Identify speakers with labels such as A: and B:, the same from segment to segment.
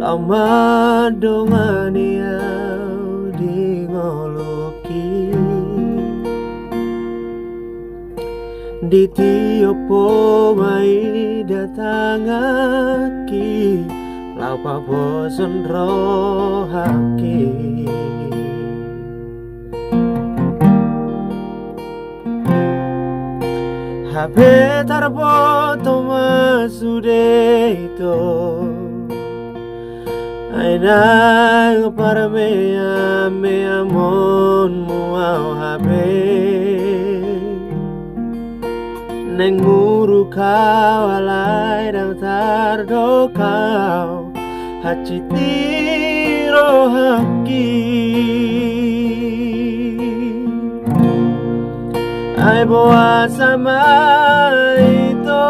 A: Aumadongani au dingoloki di tiopo mai datangaki lau paboson rohaki Habe tarboto masudeito Aina para mea mon muau habe Neng muru kau alai dang tardo kau Hacitiro haki Ai boa sama itu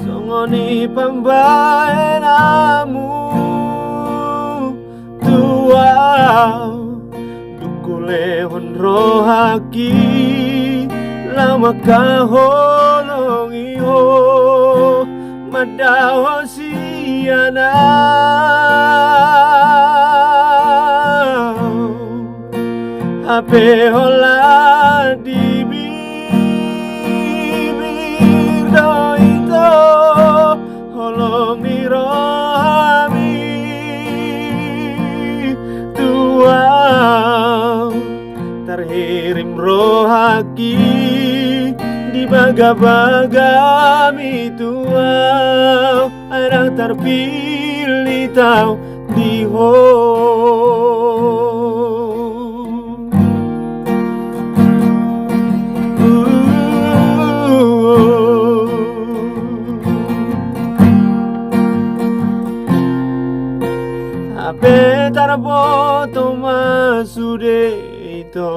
A: Songoni pambaenamu tuau Dukule honrohaki lama kahonongi ho madaho siana Ape hola di bibir doito holong ni rohami tuau terhirim rohaki di baga-bagami tuau airang terpilih tau di ho Ape tarboto masudeito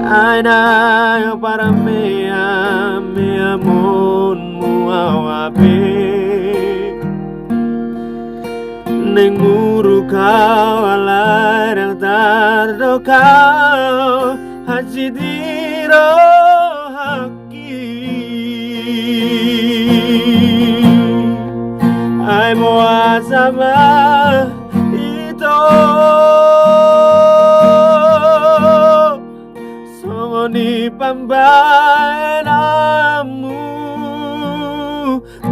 A: Aina para mea mon muau ape Neng muru kau alai dang tardo kau Hacitiro haki Ai moa sama itu Songoni pambaenamu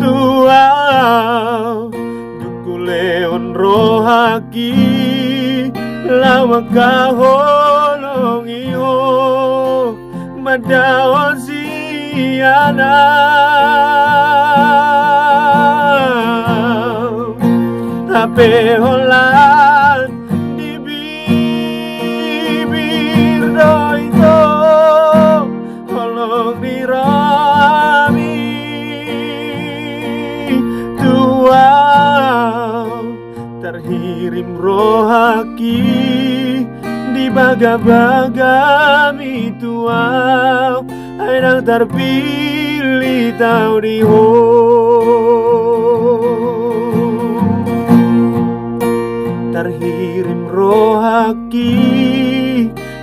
A: tuau Dukule onrohaki lama kahonongi ho Madaon siana Ape holan di bibir doito holong di rami tuau terhirim rohaki di baga-bagami tuau airang terpilih tau di ho terhirim rohaki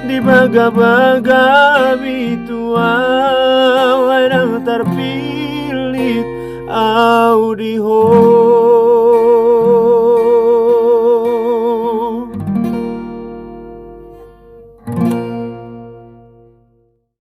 A: di baga-bagami tuau airang terpilih au di ho